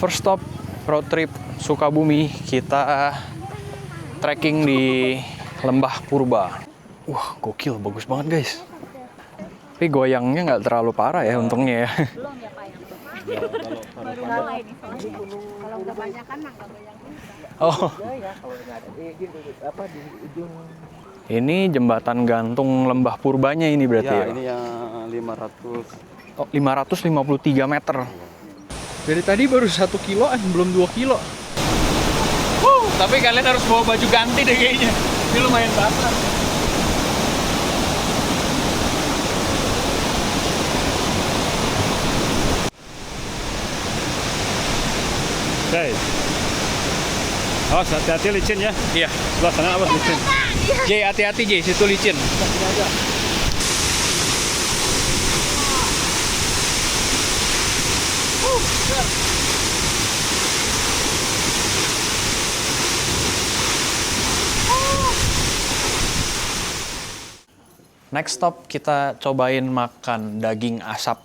First stop road trip Sukabumi, kita trekking di Lembah Purba. Wah, gokil, bagus banget guys. Tapi goyangnya nggak terlalu parah ya, untungnya ya. Belum ya Pak ya? Baru mulai nih soalnya. Kalau udah banyak kan nggak goyang. Oh. Ini jembatan gantung Lembah Purbanya ini berarti ya? Ini yang 500. Oh, 553 meter. Dari tadi baru 1 kiloan, belum 2 kilo. Tapi kalian harus bawa baju ganti deh kayaknya. Ini lumayan basah. Guys. Awas, hati-hati licin ya. Iya. Sebelah sana awas licin. J, hati-hati J, situ licin. Next stop kita cobain makan daging asap.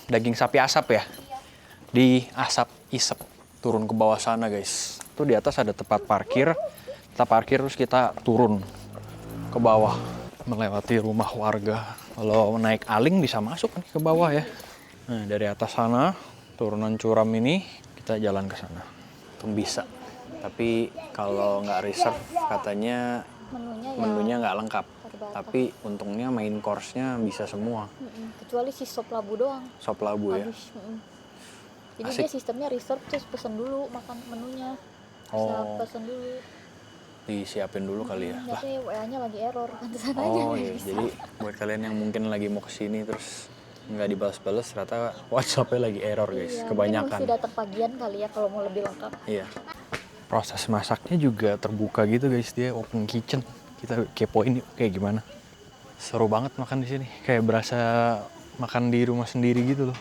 Daging sapi asap ya. Di Asap Isep. Turun ke bawah sana guys. Tuh di atas ada tempat parkir. Kita parkir terus kita turun ke bawah. Melewati rumah warga. Kalau naik aling bisa masuk kan ke bawah ya. Nah dari atas sana, turunan curam ini, kita jalan ke sana. Itu bisa. Tapi kalau nggak reserve katanya menunya nggak lengkap. Tapi untungnya main course-nya bisa semua. Kecuali si sop labu doang. Sop labu ya. Jadi Asik. dia sistemnya reserve terus pesen dulu makan menunya. Bisa pesen dulu. Disiapin dulu kali ya. Tapi WA-nya lagi error kan sana aja. Oh iya, jadi buat kalian yang mungkin lagi mau kesini terus nggak dibalas-balas, ternyata WhatsApp-nya lagi error guys, Iya, kebanyakan. mesti datang pagian kali ya kalau mau lebih lengkap. Iya. Proses masaknya juga terbuka gitu guys, dia open kitchen. Kita kepoin yuk kayak gimana. Seru banget makan di sini, kayak berasa makan di rumah sendiri gitu loh.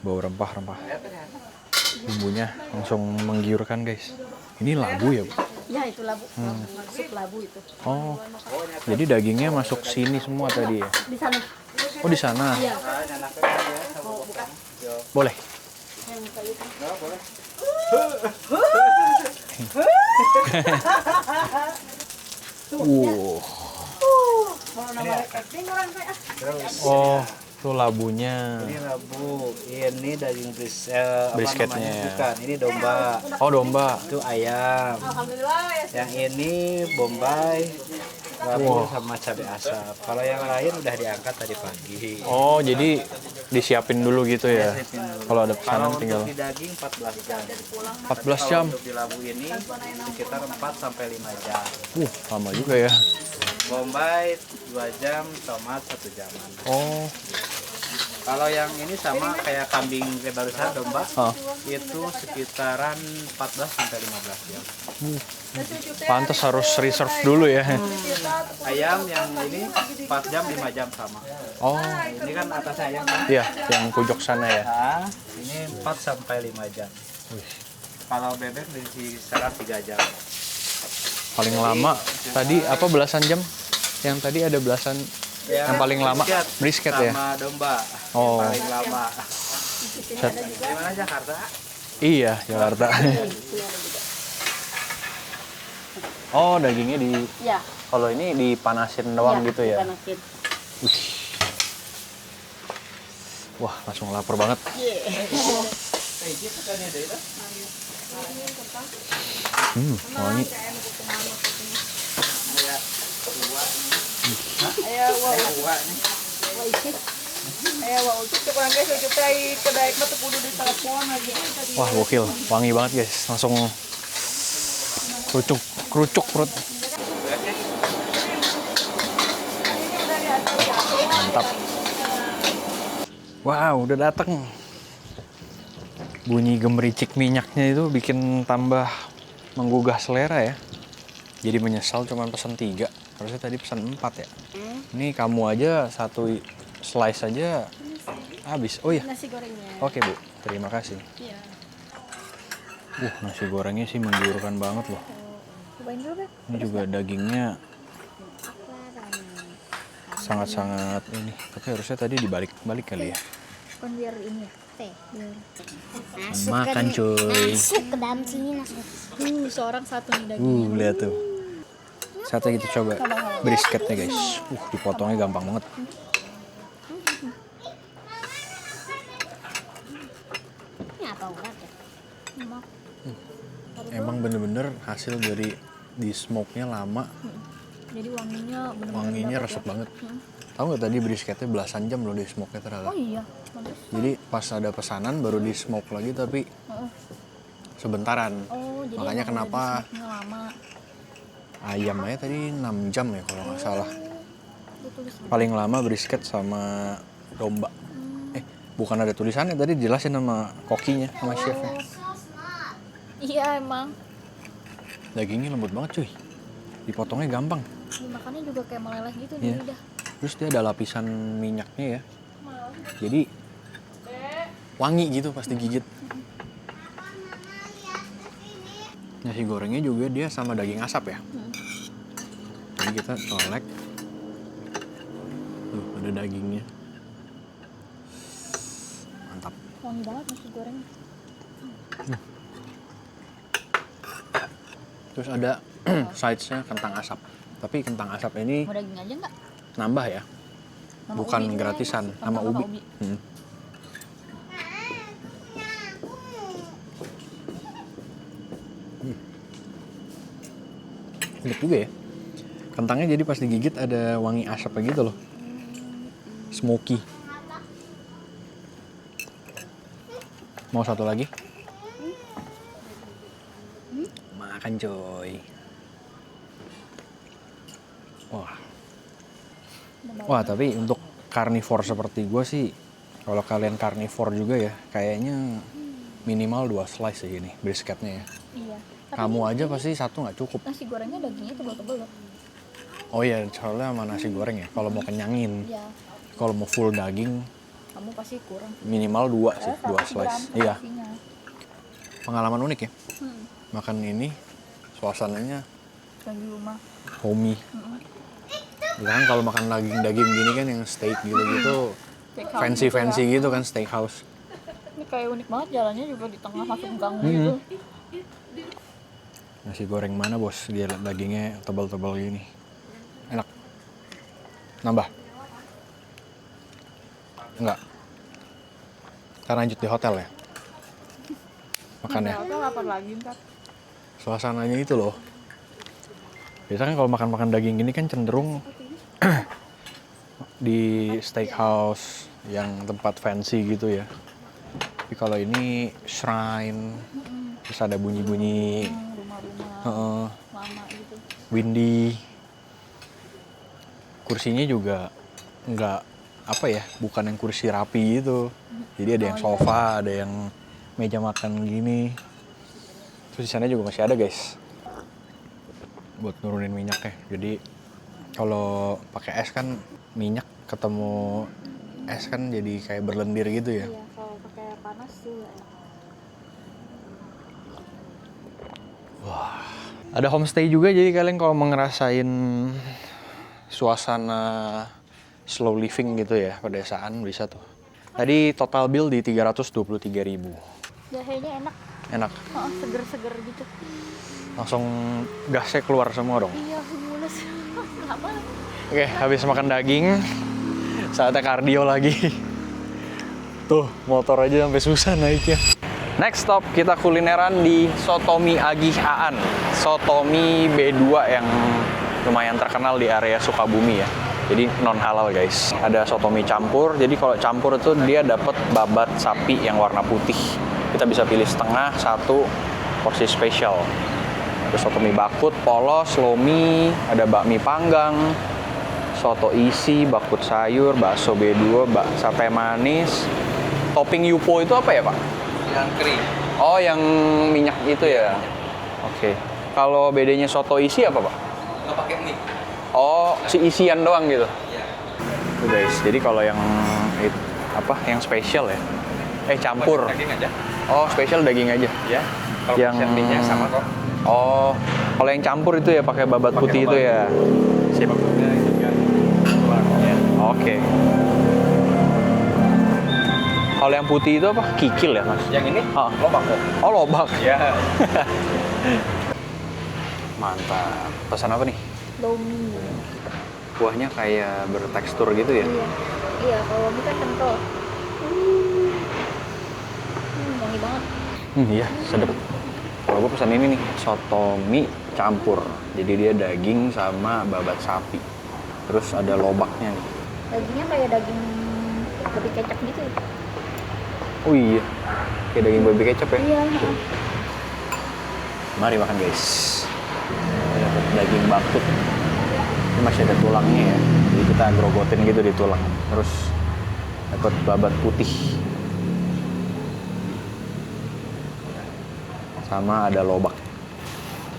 Bau rempah-rempah. Bumbunya langsung menggiurkan guys. Ini labu ya, Bu? Ya itu labu, masuk labu itu. Oh, jadi dagingnya masuk sini semua tadi ya? Di sana. Oh di sana? Iya. Boleh? Oh, itu labunya. Ini labu, ini daging Brisketnya. Bukan, ini domba. Oh domba. Itu ayam. Yang ini bombay, labu sama cabai asap. Kalau yang lain udah diangkat tadi pagi. Oh jadi disiapin dulu gitu ya? Kalau ada pesanan Kalau tinggal. untuk di daging 14 jam. 14 jam? Kalau untuk di labu ini sekitar 4 sampai 5 jam. Lama juga ya. Bombay 2 jam, tomat 1 jaman. Oh. Kalau yang ini sama kayak kambing kayak barusan domba, Ah. itu sekitaran 14 sampai 15 jam. Pantes harus reserve dulu ya. Ayam yang ini 4 jam 5 jam sama. Oh. Ini kan atas ayam kan. Iya, yang pojok sana ya. Nah, ini 4 sampai 5 jam. Kalau bebek di sekitar 3 jam. Paling lama tadi apa belasan jam? Yang tadi ada belasan yang paling lama brisket ya. Sama domba. Oh. Paling lama. Di mana Jakarta? Iya, Jakarta. Oh, dagingnya di Ya. kalau ini dipanasin doang gitu ya. Dipanasin. Wah, langsung lapar banget. Wangi. Wah, gokil. Wangi banget, guys. Langsung kerucuk perut. Mantap. Wow, udah dateng. Bunyi gemericik minyaknya itu bikin tambah menggugah selera ya. Jadi menyesal cuma pesan 3. Harusnya tadi pesan 4 ya. Ini kamu aja satu slice aja habis. Oh iya. Nasi gorengnya. Oke Bu, terima kasih. Iya. Nasi gorengnya sih menggiurkan banget loh. Cobain dulu, Beb. Ini juga dagingnya sangat-sangat ini. Tapi harusnya tadi dibalik-balik kali ya. Kan biar ini ya. Teh. Makan cuy. Masuk ke dalam sini masuk. Seorang satu nih dagingnya. Lihat tuh. Saatnya kita coba brisketnya guys. Dipotongnya gampang banget. Ini apa urat ya? Emang bener-bener hasil dari di smoke-nya lama. Jadi wanginya benar-benar Wanginya dapet resep ya. banget. Tahu nggak tadi brisketnya belasan jam loh di smoke-nya ternyata. Oh iya, bagus. Jadi pas ada pesanan baru di smoke lagi tapi sebentaran. Oh, jadi Makanya emang kenapa udah di-smoke-nya lama. ayam aja tadi 6 jam ya kalau nggak salah. Itu tulis. Paling lama brisket sama domba. Bukan ada tulisannya tadi dijelasin sama kokinya, sama chefnya. Iya emang. Dagingnya lembut banget cuy. Dipotongnya gampang. Dimakannya juga kayak meleleh gitu di Iya. lidah. Terus dia ada lapisan minyaknya ya. Jadi wangi gitu pas digigit. Nasi gorengnya juga dia sama daging asap ya. Jadi kita colek. Tuh ada dagingnya. Mantap. Wangi banget nasi goreng. Terus ada sides-nya kentang asap. Tapi kentang asap ini Mau daging aja nggak? nambah ya. Nama Bukan ubi juga gratisan, ya? sama Tambah ubi. Hmm. Enak juga ya. Kentangnya jadi pas digigit ada wangi asapnya gitu loh. Smoky. Mau satu lagi? Makan coy. Wah tapi untuk karnivore seperti gue sih, kalau kalian karnivore juga ya, kayaknya minimal 2 slice sih ini brisketnya ya. Iya. Tapi Kamu aja pasti satu nggak cukup. nasi gorengnya dagingnya tebal-tebal loh. Oh iya, soalnya sama nasi goreng ya. Kalau mau kenyangin, Iya. kalau mau full daging Kamu pasti kurang. minimal 2 sih, 2 100 slice. gram Iya, porsinya. pengalaman unik ya. Hmm. Makan ini suasananya Dan di rumah. homey. Ya kan kalau makan daging-daging gini kan yang steak gitu-gitu, Steakhouse fancy-fancy gitu gitu kan steakhouse. Ini kayak unik banget jalannya juga di tengah masuk gang gitu. Nasi goreng mana bos? Dia dagingnya tebal-tebal gini. Enak. Nambah? Enggak. Kita lanjut di hotel ya. Makan ya. Atau lapar lagi ntar. Suasananya itu loh. Biasanya kan kalau makan-makan daging gini kan cenderung di steakhouse yang tempat fancy gitu ya. Tapi kalau ini shrine, terus ada bunyi-bunyi Rumah-rumah lama gitu. windy. Kursinya juga nggak apa ya, bukan yang kursi rapi gitu. Jadi ada yang sofa, ada yang meja makan gini. Terus di sana juga masih ada guys, buat nurunin minyaknya. Jadi kalau pakai es kan minyak ketemu es kan jadi kayak berlendir gitu ya. Iya, kalau pakai panas juga enak. Ada homestay juga, jadi kalian kalau mau ngerasain suasana slow living gitu ya, pedesaan bisa tuh. Tadi total bill di 323.000. Jahenya enak. Enak. Oh, seger-seger gitu. Langsung gasnya keluar semua dong. Iya, mulus. Kenapa? Oke, habis makan daging, saatnya kardio lagi. Tuh, motor aja sampai susah naiknya. Next stop, kita kulineran di Sotomi Agih Aan. Sotomi B2 yang lumayan terkenal di area Sukabumi ya. Jadi non halal guys. Ada sotomi campur. Jadi kalau campur itu dia dapat babat sapi yang warna putih. Kita bisa pilih setengah, satu porsi spesial. Ada sotomi bakut, polos, lomi, ada bakmi panggang, soto isi, bakut sayur, bakso B2, sate manis. Topping yupo itu apa ya Pak? Yang kering. Oh, yang minyak itu ya? Oke. Kalau bedanya soto isi apa Pak? Nggak pakai mie. Oh, si isian doang gitu? Iya. Tuh guys, jadi kalau yang yang spesial ya? Campur. Daging aja. Oh, spesial daging aja? Ya. Kalau Yang- porsian mie-nya sama kok. Oh, kalau yang campur itu ya pakai babat Pakai putih itu babat. ya? Si bakutnya juga keluar. Ya. Oke. Kalau yang putih itu apa? Kikil ya, Mas? Yang ini Oh, lobak kok. oh lobak. Ya. Mantap. Pesan apa nih? Lomi. Kuahnya kayak bertekstur gitu ya? Iya. Iya, kalau lomi kan kental. Wangi banget. Iya, sedap. Kalau gue pesan ini nih, soto mie campur. Jadi dia daging sama babat sapi. Terus ada lobaknya nih. Dagingnya kayak daging babi kecap gitu ya? Oh iya, kayak daging babi kecap ya? Iya. Mari makan guys. Dapat daging bakut. Ini masih ada tulangnya ya. Jadi kita grogotin gitu di tulang. Terus dapat babat putih. Sama ada lobak.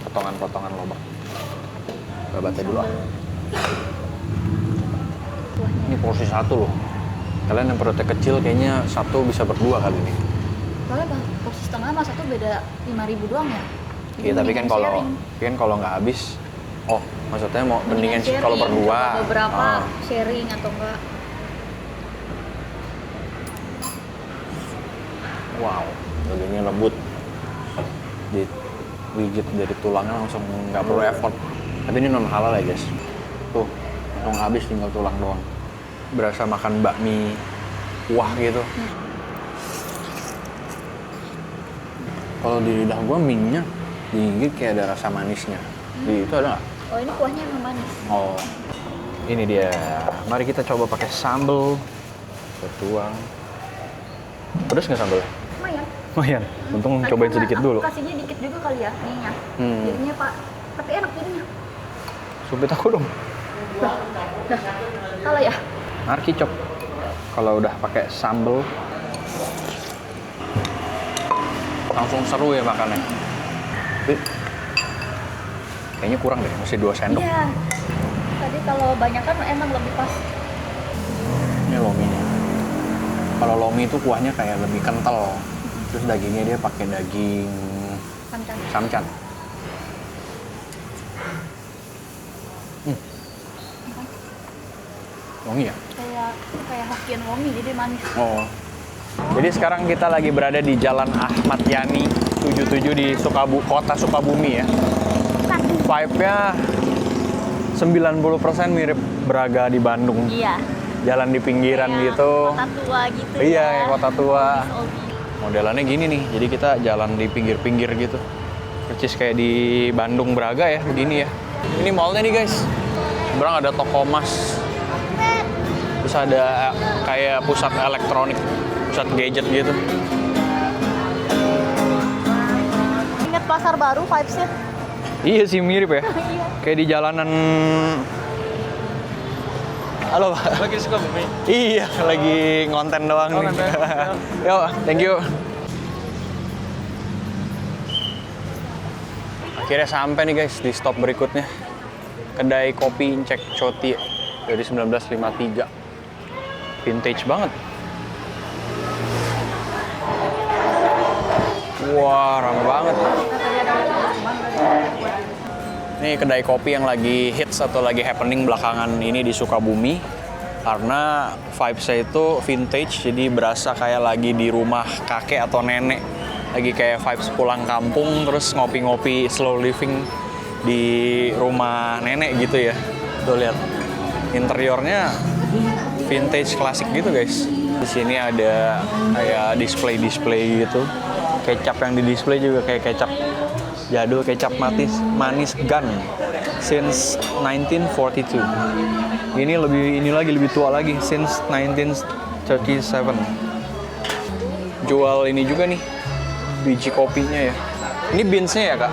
Potongan-potongan lobak. Babatnya dulu ah. Ini porsi satu loh. Kalian yang perutnya kecil kayaknya satu bisa berdua kali ini. Soalnya porsi setengah sama satu beda 5.000 doang ya? Iya, tapi kan kalau nggak habis, oh maksudnya mau mendingan sih kalau berdua. Beberapa Ah. sharing atau enggak? Wow, dagingnya lembut. Digigit dari tulangnya langsung nggak perlu effort. Tapi ini non halal ya guys. Tuh, langsung habis tinggal tulang doang. Berasa makan bakmi kuah gitu. Kalau di lidah gua mie-nya digigit kayak ada rasa manisnya. Di itu ada nggak? Oh, ini kuahnya emang manis. Oh, ini dia. Mari kita coba pakai sambal. Kita tuang. Pedas nggak sambalnya? Lumayan. Lumayan. Untung Tadi cobain karena sedikit aku dulu. kasihnya dikit juga kali ya, ininya. Hmm. Jadinya Pak, tapi enak jadinya. Supit aku dong. Dah, salah ya? Mari kicop. Kalau udah pakai sambal, langsung seru ya makannya. Tapi kayaknya kurang deh, mesti 2 sendok. Iya. Tadi kalau banyak kan emang lebih pas. Ini lominya. Kalau lomi itu kuahnya kayak lebih kental. Terus dagingnya dia pakai daging Samcan. samcan. Wangi ya? Kayak Hokkien Lomi, jadi manis. Oh. Jadi sekarang kita lagi berada di Jalan Ahmad Yani 77 di kota Sukabumi ya. Vibe-nya 90% mirip Braga di Bandung. Iya. Jalan di pinggiran gitu. Kota tua gitu Iya, ya. kayak kota tua. Old. Modelannya gini nih. Jadi kita jalan di pinggir-pinggir gitu. Percis kayak di Bandung Braga ya, begini ya. Ini mallnya nih guys. Seberang ada toko emas. Terus ada kayak pusat elektronik, pusat gadget gitu. Ingat pasar baru vibes-nya? Iya sih mirip ya. Iya. Kayak di jalanan. Halo Pak. Lagi suka bumi. Iya, lagi ngonten doang nih. ngonten. Yo, thank you. Akhirnya sampai nih guys di stop berikutnya. Kedai kopi Incek Choti dari 1953. Vintage banget. Wah, ramai banget. Ini kedai kopi yang lagi hits atau lagi happening belakangan ini di Sukabumi. Karena vibes-nya itu vintage, jadi berasa kayak lagi di rumah kakek atau nenek. Lagi kayak vibes pulang kampung, terus ngopi-ngopi slow living di rumah nenek gitu ya. Tuh lihat, interiornya vintage klasik gitu guys. Di sini ada kayak display gitu. Kecap yang di display juga kayak kecap jadul, kecap manis gun since 1942. Ini lebih tua lagi since 1937. Jual ini juga nih biji kopinya ya. Ini beans-nya ya, Kak?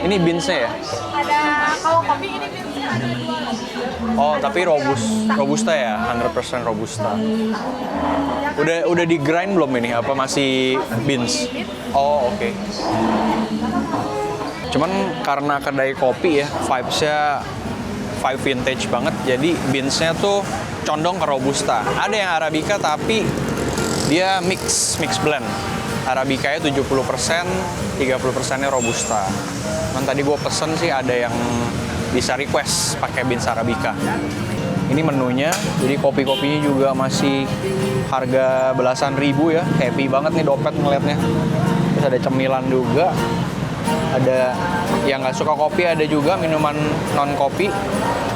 Ini beans-nya ya? Ada, kalau kopi ini biasanya ada 2. Oh, tapi robusta ya, 100% robusta. Udah di grind belum ini? Apa masih beans? Oh, oke. Cuman karena kedai kopi ya, vibes-nya vibe vintage banget, jadi beans-nya tuh condong ke robusta. Ada yang arabica tapi dia mix blend. Arabica-nya 70%, 30%-nya robusta. Cuman tadi gue pesen sih ada yang bisa request pakai beans arabica. Ini menunya, jadi kopi-kopinya juga masih harga belasan ribu ya. Happy banget nih dompet ngeliatnya. Terus ada cemilan juga. Ada yang nggak suka kopi, ada juga minuman non kopi.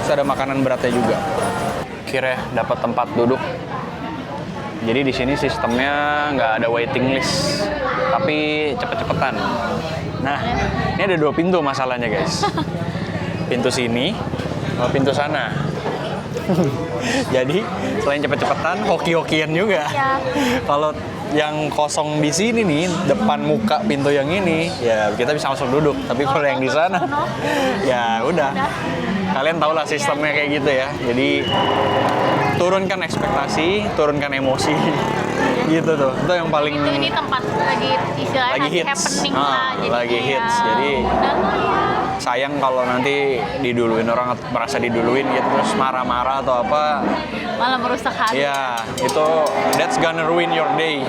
Terus ada makanan beratnya juga. Akhirnya dapat tempat duduk. Jadi di sini sistemnya nggak ada waiting list, tapi cepet-cepetan. Nah, ini ada 2 pintu masalahnya guys. Pintu sini, sama pintu sana. Jadi selain cepet-cepetan, hoki-hokian juga. Iya. Kalau yang kosong di sini nih, depan muka pintu yang ini, ya kita bisa langsung duduk. Tapi kalau yang di sana, ya udah. Kalian tau lah sistemnya kayak gitu ya. Jadi turunkan ekspektasi, turunkan emosi. Gitu tuh. Itu yang paling Ini tempat lagi istilahnya lagi hits. happening Ah, lah. Jadi lagi kayak hits. Jadi udah lah ya. sayang kalau nanti diduluin orang merasa diduluin gitu terus marah-marah atau apa. Malah merusak hati. Ya, itu that's gonna ruin your day.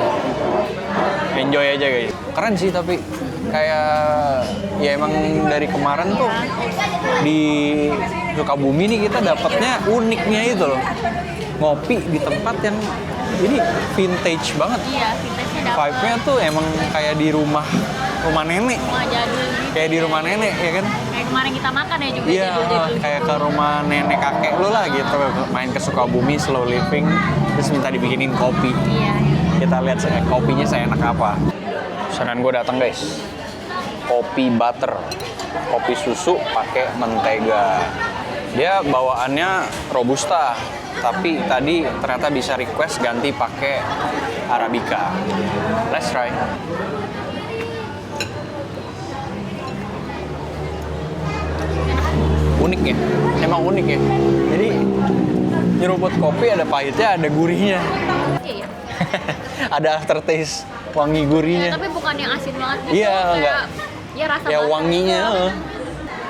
Enjoy aja guys. Keren sih tapi kayak ya emang dari kemarin tuh di Sukabumi nih kita dapatnya uniknya itu loh. Ngopi di tempat yang ini vintage banget. Iya, vintage-nya dapat. Vibe-nya tuh emang kayak di rumah nenek. Rumah jadul gitu. Kayak di rumah nenek ya kan? Kayak kemarin kita makan ya juga Iya, jadul-jadul. kayak ke rumah nenek kakek lu lah gitu. Main ke Sukabumi, slow living, terus minta dibikinin kopi. Iya. Kita lihat kopinya seenak apa. Pesanan gue datang guys. Kopi butter. Kopi susu pakai mentega. Dia bawaannya robusta, tapi tadi ternyata bisa request ganti pakai arabica. Let's try. Unik ya, emang unik ya. Jadi nyeruput kopi ada pahitnya, ada gurihnya. Iya, iya. Ada aftertaste wangi Ya, gurihnya. tapi bukan yang asin banget gitu. Iya, kayak, enggak. Ya rasa Ya banget. wanginya.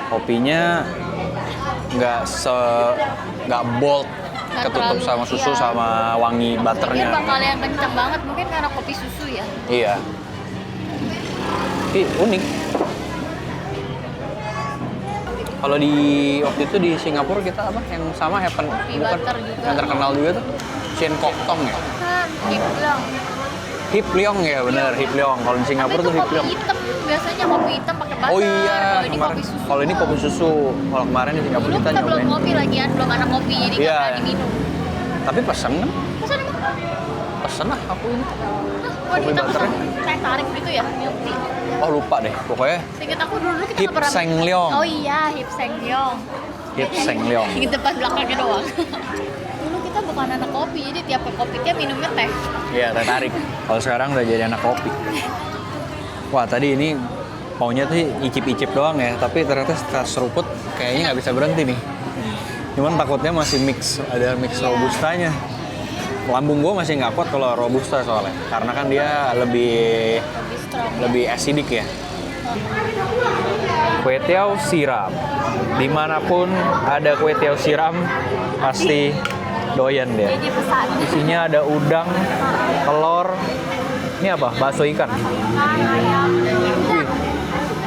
Kopinya nggak bold, Nggak ketutup terlalu, sama susu iya. sama wangi Ini butternya. bakal yang kencang banget mungkin karena kopi susu ya. Iya. Tapi unik. Kalau di waktu itu di Singapura kita apa yang sama happen butter juga. yang terkenal juga tuh Chien Kok Tong ya. Kan, dibilang. Hip Leong ya bener, Hip Leong. Kalau di Tapi Singapura itu tuh Hip kopi Leong. hitam, biasanya kopi hitam pakai butter. Oh iya, Kalau ini kemarin. kopi susu. Kalau ini kopi susu. Kalau kemarin di Singapura Dulu kita kita belum nyobain. ngopi lagian, belum ada kopi jadi nggak Iya. pernah diminum. Tapi pesen kan? Pesan emang? Pesen lah aku ini. Wah, Kopi kita butternya? pesan teh tarik gitu ya, milk tea. Oh lupa deh, pokoknya Seingat aku dulu kita Hip nggak pernah. Seng Leong. Oh iya, Hip Seng Leong. Hip Seng Leong. Di depan belakangnya doang. Dulu kita bukan anak kopi, jadi tiap ke kopi dia minumnya teh. Iya, teh tarik. Kalau sekarang udah jadi anak kopi. Wah, tadi ini maunya tuh icip-icip doang ya, tapi ternyata setelah seruput kayaknya nggak bisa berhenti nih. Cuman takutnya masih ada mix robustanya. Lambung gue masih nggak kuat kalau robusta soalnya, karena kan dia lebih Lebih strong. lebih acidic ya. Kue tiaw siram. Dimanapun ada kue tiaw siram, pasti doyan dia. Jadi pesan. Isinya ada udang, telur. Ini apa? Bakso ikan. Ayam.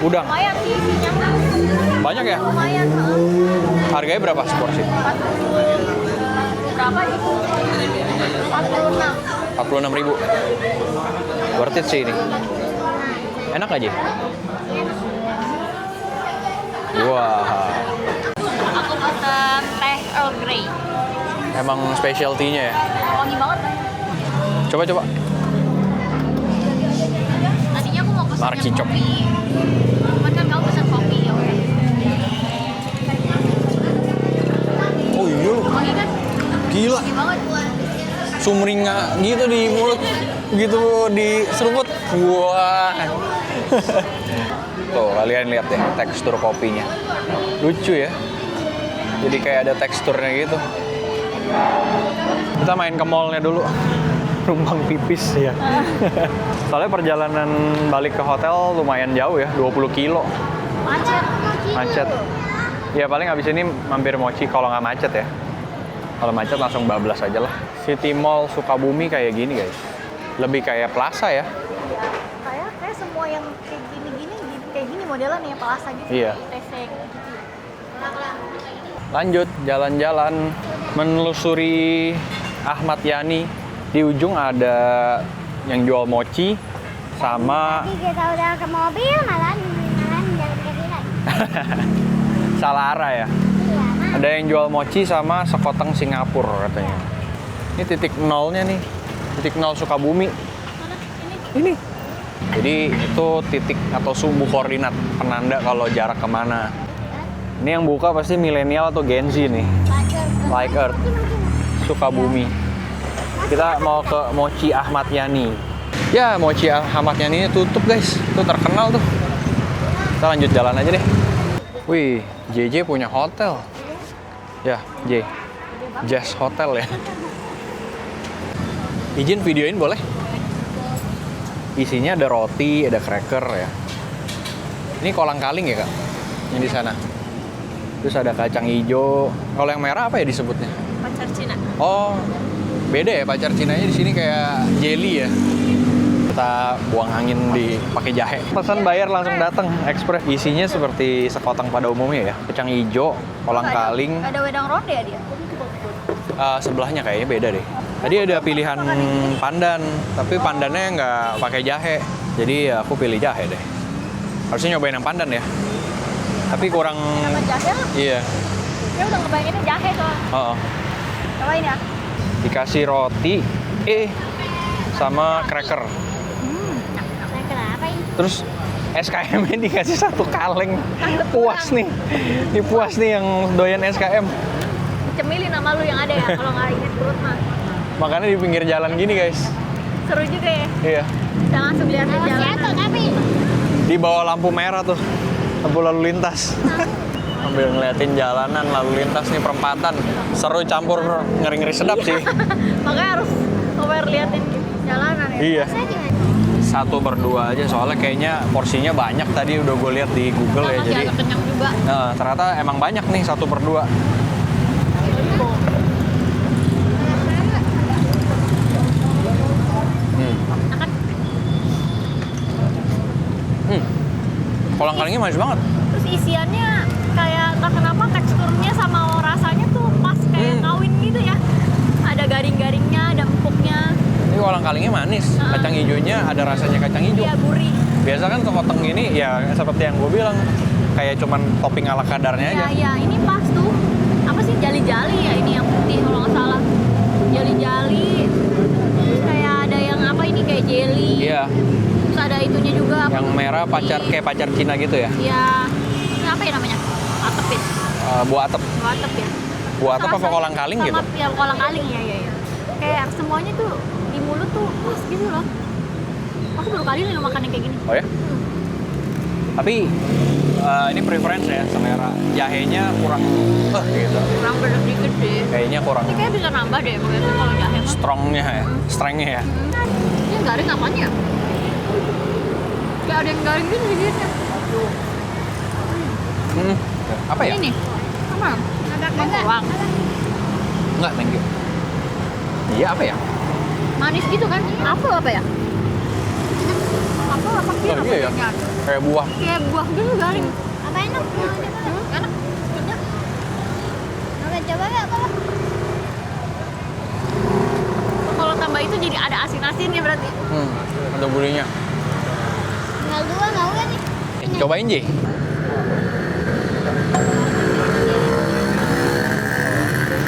Udang. Lumayan sih isinya. Banyak ya? Lumayan. Harganya berapa seporsi? Berapa itu? 46. 46.000. Worth it sih ini. Enak aja. Wah, Aku pesan teh Earl Grey. emang specialty-nya ya. Wangi banget. Coba. Tadinya aku mau pesan Marky yang Chop. kopi. Cuman kan kamu pesan kopi ya udah. Oh iya, Wangi kan? gila. Wangi banget. Sumringah gitu di mulut, gitu di seruput. Wah. Tuh, kalian lihat deh tekstur kopinya. Lucu ya. Jadi kayak ada teksturnya gitu. Kita main ke mallnya dulu. Numpang pipis ya. Soalnya perjalanan balik ke hotel lumayan jauh ya, 20 kilo. Macet. Ya paling abis ini mampir Mochi kalau nggak macet ya. Kalau macet langsung bablas aja lah. City Mall Sukabumi kayak gini guys. Lebih kayak plaza ya. Kayak semua yang kayak gini modelan ya plaza gitu. Iya. TC gitu. Lanjut jalan-jalan menelusuri Ahmad Yani. Di ujung ada yang jual mochi sama Tapi kita udah ke mobil malah jalan kaki lagi. salah arah ya. Iya, Mak. Ada yang jual mochi sama sekoteng Singapura katanya. Ini titik nolnya nih. Titik nol Sukabumi. Ini. Jadi itu titik atau sumbu koordinat penanda kalau jarak kemana. Ini yang buka pasti milenial atau Gen Z nih. Like Earth. Sukabumi. Kita mau ke Mochi Ahmad Yani. Ya, Mochi Ahmad Yani tutup guys. Itu terkenal tuh. Kita lanjut jalan aja deh. Wih, JJ punya hotel. Ya, J. Jazz Hotel ya. Izin videoin boleh? Isinya ada roti, ada cracker ya. Ini kolang kaling ya, Kak? Yang di sana. Terus ada kacang hijau. Kalau yang merah apa ya disebutnya? Pacar Cina. Oh, beda ya pacar Cinanya di sini kayak jelly ya. Kita buang angin pakai jahe. Pesan bayar langsung datang, ekspres. Isinya seperti sekoteng pada umumnya ya. Kacang hijau, kolang kaling. Ada wedang ronde ya dia? Sebelahnya kayaknya beda deh. Tadi ada pilihan pandan, tapi pandannya nggak pakai jahe. Jadi ya aku pilih jahe deh. Harusnya nyobain yang pandan ya. Tapi kurang. Sama jahe lah. Iya. Dia udah ngebayanginnya jahe soalnya. Oh. Cobain ya. Dikasih roti, sama cracker. Kenapa ini? Terus SKM-nya dikasih satu kaleng. Puas nih. Ini puas nih yang doyan SKM. Cemilin sama lu yang ada ya, kalau nggak inget perut mah. Makanya di pinggir jalan gini guys. Seru juga ya. Iya. Kita langsung liatin jalanan. Tapi Di bawah lampu merah tuh. Lampu lalu lintas. Sambil ngeliatin jalanan lalu lintas nih perempatan. Seru campur ngeri-ngeri sedap sih. makanya harus aware liatin jalanan ya. Iya. 1/2 aja soalnya kayaknya porsinya banyak tadi udah gue lihat di Google ya. Masih Jadi agak kenyang juga. ternyata emang banyak nih 1/2. Kolang kalingnya manis banget. Terus isiannya kayak entah kenapa teksturnya sama rasanya tuh pas kayak kawin gitu ya. Ada garing-garingnya, ada empuknya. Ini kolang kalingnya manis. Kacang hijaunya ada rasanya kacang hijau. Iya, gurih. Biasa kan sekoteng gini ya seperti yang gue bilang kayak cuman topping ala kadarnya aja. Iya, ini pas tuh. Apa sih jali-jali ya ini yang putih kalau nggak salah. Jali-jali. Terus kayak ada yang apa ini kayak jelly. Iya. Terus ada itunya juga. Yang merah kayak pacar Cina gitu ya. Iya. Ini apa ya namanya? Atepin. Buah atep. Buah atep ya. Buah atep apa kolang kaling gitu? Sama ya kolang kaling ya. Kayak semuanya tuh di mulut tuh pas gitu loh. Aku baru kali ini makan yang kayak gini. Oh ya? Tapi ini preference ya, selera. Jahenya kurang gitu. Kurang bener dikit deh. Kayaknya kurang Ini kayak bisa nambah deh biasanya kalau jahe mah. strengnya ya. Ini yang garing apanya ya? Kayak ada yang garing gitu di sini. Apa ya? Ini nih. Sama. Bawang. Enggak, thank you. Iya, apa ya? Manis gitu kan? Apel apa ya? Apel apa sih? Oh iya ya, kayak buah. Kayak buah gitu garing. Apa enak? Enak. Enak. Oke, coba nggak apa? Kalau tambah itu jadi ada asin-asinnya berarti. Ada gurihnya. Tinggal 2 mau gak nih? Cobain, Ji.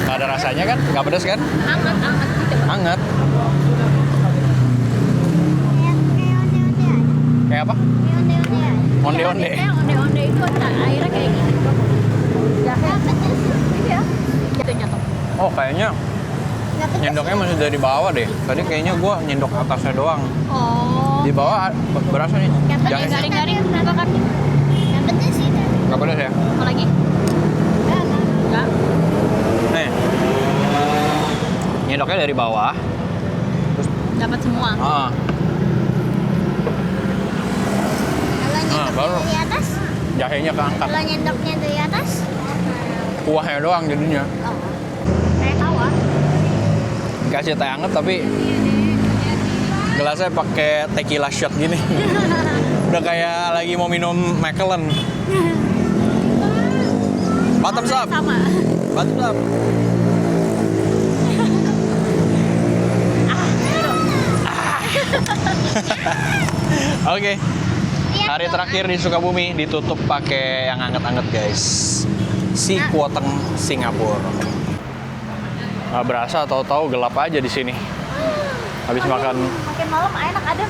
Nggak ada rasanya kan? Nggak pedas kan? Anget gitu. Hangat. Kayak apa? Onde-onde. Onde-onde itu airnya kayak gini. Jahe. Iya. Jatuh. Oh, kayaknya nyendoknya masih dari bawah deh. Tadi kayaknya gua nyendok atasnya doang. Oh. Di bawah berasa nih. Ada Jahenya. garing-garing berapa kan? Yang penting sih. Nggak pedas ya? Apa lagi? Enggak. Nih. Nyendoknya dari bawah. Dapat semua. Kalau baru di atas, jahenya keangkat. kalau nyendoknya di atas. Kuahnya doang jadinya. Oh. Kayak tawa. Kasih teh anget tapi gelasnya pakai tequila shot gini. Udah kayak lagi mau minum Macallan. Bottoms up. Sama. Bottoms up. Oke. Hari terakhir di Sukabumi ditutup pakai yang anget-anget guys. Si Kuoteng Singapura. Nggak berasa tahu-tahu gelap aja di sini. Habis makan. Makin malam enak ada.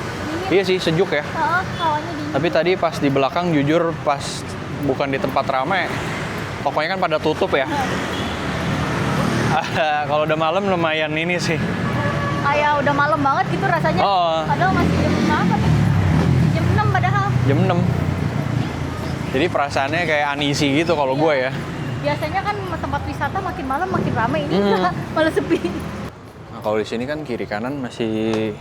Iya sih sejuk ya. Hawanya dingin. Tapi tadi pas di belakang jujur pas bukan di tempat ramai, tokonya kan pada tutup ya. Kalau udah malam lumayan ini sih. Kayak udah malam banget gitu rasanya. Oh. Padahal masih jam berapa? Jam 6 padahal. Jam 6. Jadi perasaannya kayak uneasy gitu kalau gue ya. Biasanya kan tempat wisata makin malam makin ramai, ini malah sepi. Nah, kalau di sini kan kiri kanan masih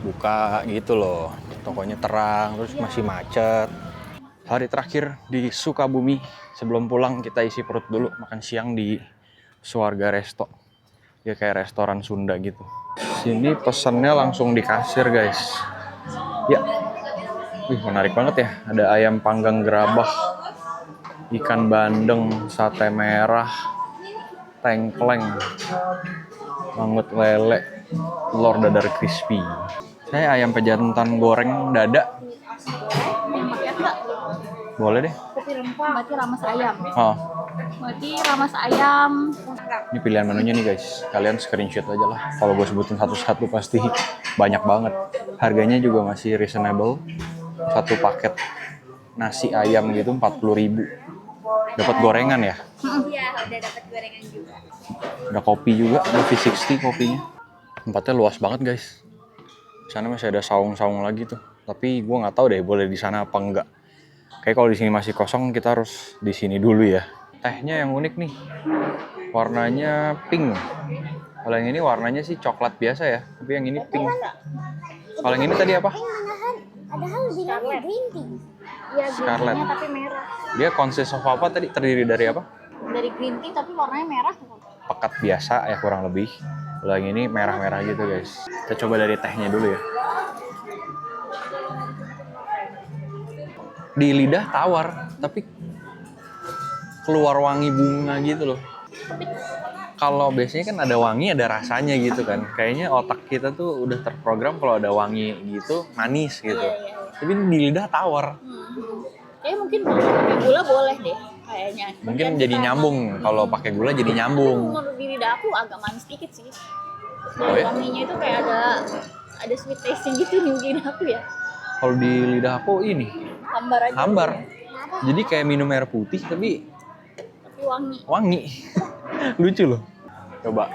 buka gitu loh. Tokonya terang, terus masih macet. Hari terakhir di Sukabumi, sebelum pulang kita isi perut dulu, makan siang di Suarga Resto. Ya kayak restoran Sunda gitu. Sini pesennya langsung di kasir guys. Ya, wih menarik banget ya. Ada ayam panggang gerabah, ikan bandeng, sate merah, tengkleng, mangut lele, telur dadar crispy. Saya ayam pejantan goreng dada. Pakai enggak? Boleh deh. Kopi rempah. Berarti rames ayam. Oh, Berarti rames ayam. ini pilihan menunya nih guys. Kalian screenshot aja lah. Kalau gue sebutin satu-satu pasti banyak banget. Harganya juga masih reasonable. Satu paket nasi ayam gitu 40.000. Dapat gorengan ya? Iya, udah dapat gorengan juga. Ada kopi juga, ada V60 kopinya. Tempatnya luas banget guys. Di sana masih ada saung-saung lagi tuh. Tapi gue nggak tahu deh boleh di sana apa enggak. Kayak kalau di sini masih kosong kita harus di sini dulu ya. Tehnya yang unik nih. Warnanya pink. Kalau yang ini warnanya sih coklat biasa ya. Tapi yang ini pink. Kalau yang ini tadi apa? Padahal bilangnya green tea. Iya, Scarlet. green tea tapi merah. Dia consist of apa tadi? Terdiri dari apa? Dari green tea tapi warnanya merah. Pekat biasa ya kurang lebih. Kalau yang ini merah-merah gitu guys. Kita coba dari tehnya dulu ya. Di lidah tawar, tapi keluar wangi bunga gitu loh. Kalau biasanya kan ada wangi, ada rasanya gitu kan. Kayaknya otak kita tuh udah terprogram kalau ada wangi gitu, manis gitu. Tapi di lidah tawar. Kayaknya mungkin pakai gula boleh deh kayaknya. Mungkin jadi nyambung. Kalau pakai gula jadi nyambung. Menurut di lidah aku agak manis dikit sih. Oh ya? Wanginya itu kayak ada sweet taste gitu nih mungkin aku ya. Kalau di lidah aku ini Hambar aja. hambar. Jadi kayak minum air putih tapi Wangi. wangi. Lucu loh. Coba.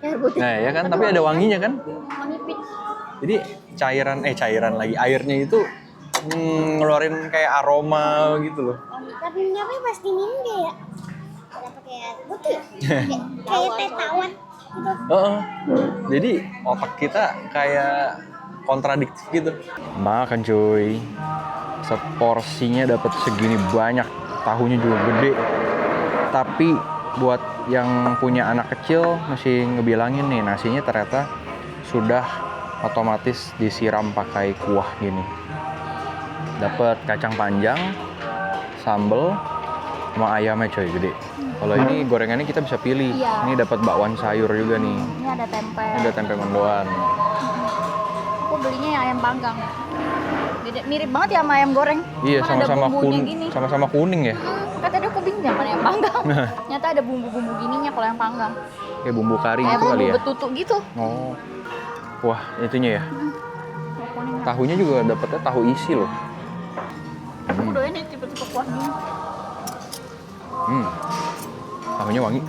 Air putih. Nah ya kan, tapi ada wanginya kan. Wangi peach. Jadi cairan lagi. Airnya itu ngeluarin kayak aroma gitu loh. Tapi minumnya pasti minum kayak pakai air putih. Kayak teh tawar gitu. Jadi otak kita kayak kontradiktif gitu. Makan cuy. Seporsinya dapat segini banyak. Tahunya juga gede. Tapi buat yang punya anak kecil mesti ngebilangin nih nasinya ternyata sudah otomatis disiram pakai kuah gini. Dapat kacang panjang, sambel, sama ayamnya coy gede. Kalau ini gorengannya kita bisa pilih. Iya. Ini dapat bakwan sayur juga nih. Ini ada tempe. Ini ada tempe mendoan. Aku belinya yang ayam panggang. Mirip banget ya sama ayam goreng. Iya, Cuman ada sama-sama bumbunya gini. sama-sama kuning ya. Katanya aku bingung sama ayam panggang. Ternyata ada bumbu-bumbu gininya kalau yang panggang. Kayak bumbu kari Kayak gitu kali bumbu ya. betutu gitu. Oh. Wah, itunya ya. Kuning. Tahunya juga dapetnya tahu isi loh. Aku doain nih tipe-tipe kuah gini. Tahunya wangi.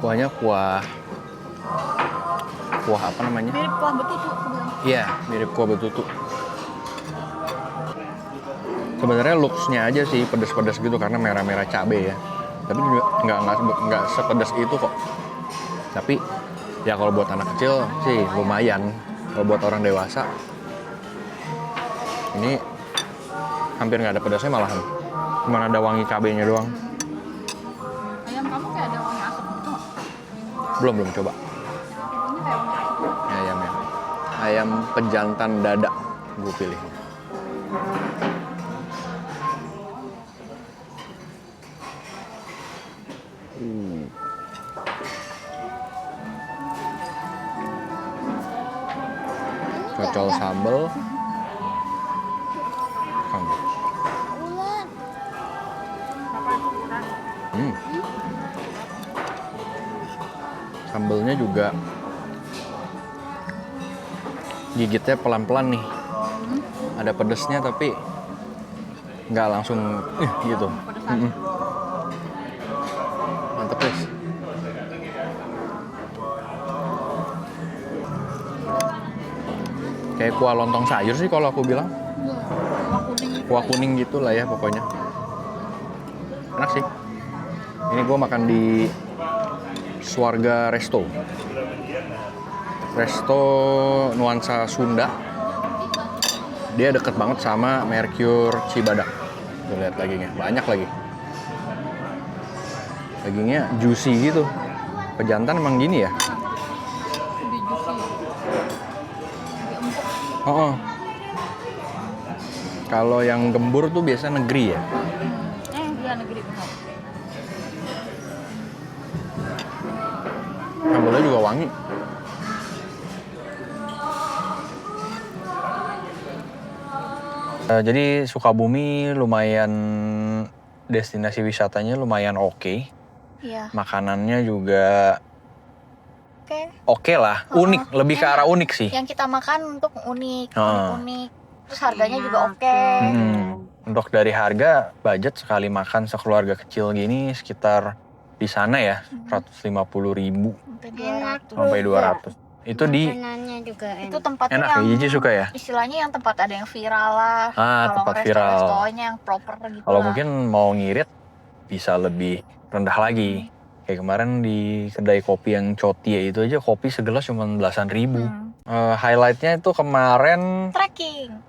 Kuahnya kuah apa namanya? Mirip kuah betutu aku bilang. Iya, mirip kuah betutu. Sebenarnya looks-nya aja sih pedas-pedas gitu karena merah-merah cabai ya. Tapi juga nggak sepedas itu kok. Tapi ya kalau buat anak kecil sih lumayan. Kalau buat orang dewasa ini hampir nggak ada pedasnya malahan. Cuma ada wangi cabainya doang. Ayam kamu kayak ada wangi asap gitu nggak? Belum coba. Ini kayak wangi asap. Ayamnya. Ayam pejantan dada gue pilih. cocol sambal. Ulat. Sambelnya juga gigitnya pelan-pelan nih. Ada pedesnya tapi nggak langsung gitu. Mantep guys. Kayak kuah lontong sayur sih kalau aku bilang. Kuah kuning gitu lah ya pokoknya. Enak sih. Ini gue makan di Swarga Resto. Resto nuansa Sunda. Dia deket banget sama Mercure Cibadak. Tuh lihat dagingnya, banyak lagi. Dagingnya juicy gitu. Pejantan emang gini ya? Oh. Kalau yang gembur tuh biasa negeri ya? Dia negeri benar. Sambalnya juga wangi. Jadi Sukabumi lumayan, destinasi wisatanya lumayan oke. Iya. Makanannya juga Oke. oke lah, unik, lebih ke arah unik sih. Yang kita makan untuk unik, Heeh. unik. Terus harganya juga oke. Untuk dari harga, budget sekali makan sekeluarga kecil gini sekitar di sana ya 150.000 sampai 200. Itu di Makanannya juga enak. Itu tempatnya enak ya, yang Cici suka ya. istilahnya yang tempat ada yang viral lah. Tempat viral. Resto-restonya yang proper gitu. Kalau lah. mungkin mau ngirit bisa lebih rendah lagi. Kayak kemarin di kedai kopi yang Cotie itu aja kopi segelas cuma belasan ribu. Highlightnya itu kemarin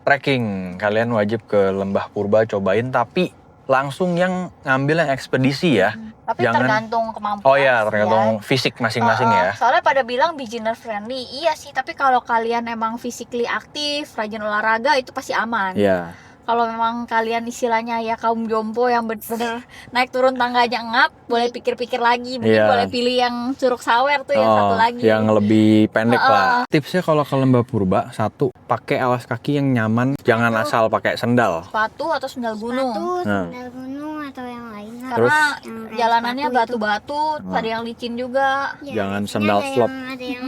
trekking. Kalian wajib ke Lembah Purba cobain, tapi langsung yang ngambil yang ekspedisi ya. Tapi Jangan- tergantung kemampuan. Oh ya, tergantung fisik masing-masing ya. Soalnya pada bilang beginner friendly. Iya sih, tapi kalau kalian emang physically aktif, rajin olahraga itu pasti aman. Iya. Kalau memang kalian istilahnya ya kaum jompo yang bener-bener naik turun tangga aja ngap, boleh pikir-pikir lagi. Mungkin Iya. boleh pilih yang Curug Sawer tuh yang satu lagi. Yang lebih pendek lah. Tipsnya kalau ke Lembah Purba, satu, pakai alas kaki yang nyaman, jangan asal pakai sendal. Sepatu atau sendal gunung. Sepatu, Nah. sandal gunung atau yang lain lah. Terus? Karena Yang kayak jalanannya sepatu itu. batu-batu, ada yang licin juga. Ya, Jangan biasanya sandal slop. Ada yang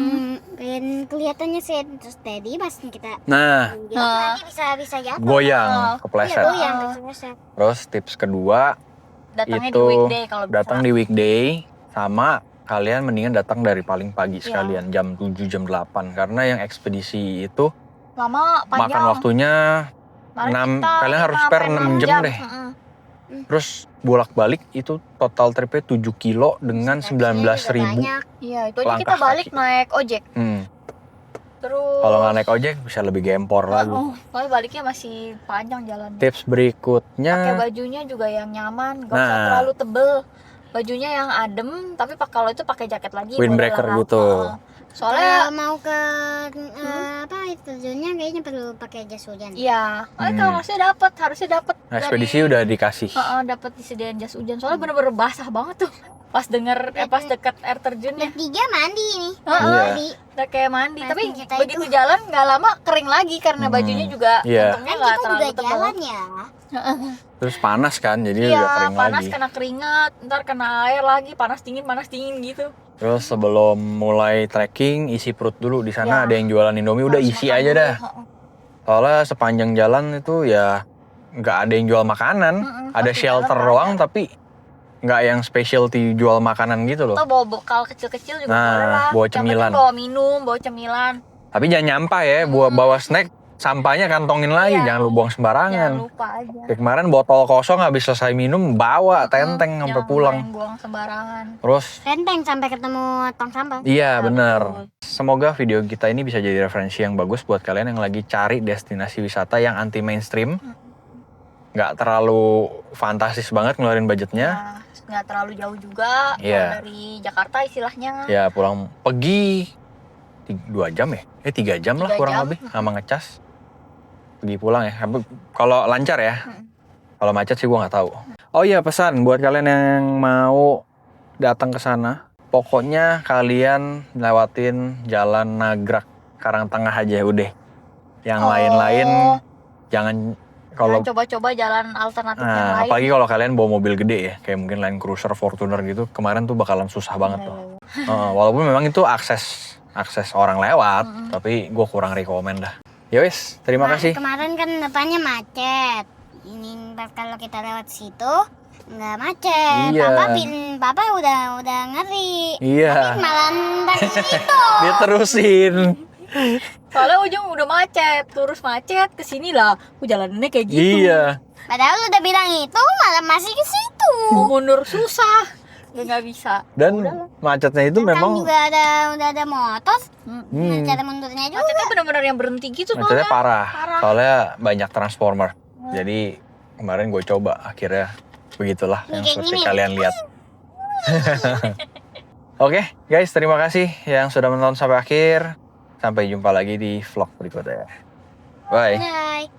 kelihatannya steady pas kita Nah, nanti bisa jatuh. goyang, kepleset. Iya, goyang kepleset. Terus tips kedua, Datangnya itu di weekday kalau bisa. datang di weekday, sama kalian mendingan datang dari paling pagi Iya. sekalian, jam 7, jam 8. Karena yang ekspedisi itu Lama, panjang. makan waktunya Mari 6, kita kalian harus 5 spare sampai 6 jam deh. Mm-mm. Terus bolak-balik itu total tripnya 7 kilo dengan 19.000. Banyak. Iya, itu aja Langkah kita balik kaki. naik ojek. Terus Kalau nggak naik ojek bisa lebih gempor lagi. soalnya baliknya masih panjang jalan. Tips Pakai berikutnya, bajunya juga yang nyaman, gak usah Nah. terlalu tebel. Bajunya yang adem, tapi kalau itu pakai jaket lagi. Windbreaker boleh lah. gitu. Soalnya Kalau mau ke apa itu terjunnya kayaknya perlu pakai jas hujan. iya, kalau harusnya dapat. ekspedisi udah dikasih. Dapat disediain jas hujan. Soalnya bener-bener basah banget tuh. Pas pas deket air terjunnya. Bertiga mandi nih. Iya. Tadi. Udah kayak mandi, Pas tapi kita begitu jalan nggak lama kering lagi karena bajunya juga Iya. untungnya Kan nggak kita terlalu juga tebal. jalan ya. Terus panas kan, jadi Iya, udah kering panas lagi. kena keringat, ntar kena air lagi, panas dingin gitu. Terus sebelum mulai trekking, isi perut dulu. Di sana Ya. ada yang jualan Indomie, udah Harus isi makan aja dulu. dah. Soalnya sepanjang jalan itu ya nggak ada yang jual makanan. Ada pasti shelter jalan doang, tapi nggak yang specialty jual makanan gitu loh. Atau bawa bekal kecil-kecil juga Nah, boleh lah. bawa Yang penting cemilan. bawa minum, bawa cemilan. Tapi jangan nyampah ya, bawa snack, sampahnya kantongin lagi, Iya. jangan lu buang Jangan sembarangan. lupa aja. Kayak kemarin botol kosong habis selesai minum, bawa tenteng sampai Jangan pulang. main buang sembarangan. Terus Renteng sampai ketemu tong sampah. iya bener. betul. Semoga video kita ini bisa jadi referensi yang bagus buat kalian yang lagi cari destinasi wisata yang anti mainstream. Nggak terlalu fantastis banget ngeluarin budgetnya. Nah, nggak terlalu jauh juga. Iya. Kalau dari Jakarta istilahnya. Ya pulang pergi 2 jam ya? 3 jam lah 3 kurang jam. lebih sama ngecas. Pergi pulang ya. Kalau lancar ya. Kalau macet sih gua nggak tahu. Oh iya, pesan buat kalian yang mau datang ke sana. Pokoknya kalian lewatin jalan Nagrak Karangtengah aja udah. Yang lain-lain jangan kalau coba-coba jalan alternatif yang nah, lain. apalagi kalau kalian bawa mobil gede ya, kayak mungkin Land Cruiser, Fortuner gitu, kemarin tuh bakalan susah banget tuh. Walaupun memang itu akses orang lewat, tapi gue kurang rekomen dah. Ya wis, terima kasih. Kemarin kan depannya macet. Ini ntar kalau kita lewat situ nggak macet. Iya. Papa udah ngeri. Iya. Malah ntar itu. Dia terusin. Soalnya ujung udah macet, terus macet kesini lah. Jalanannya kayak gitu. Iya. Padahal udah bilang itu malah masih ke situ. Mau mundur susah, nggak bisa. Dan macetnya itu Kan memang juga udah ada motor. Cara mundurnya juga. Macetnya benar-benar yang berhenti gitu macetnya soalnya. parah. Soalnya banyak transformer. Jadi kemarin gue coba akhirnya begitulah yang Kayak seperti gini. kalian lihat. Oke, guys, terima kasih yang sudah menonton sampai akhir. Sampai jumpa lagi di vlog berikutnya. Bye. Bye.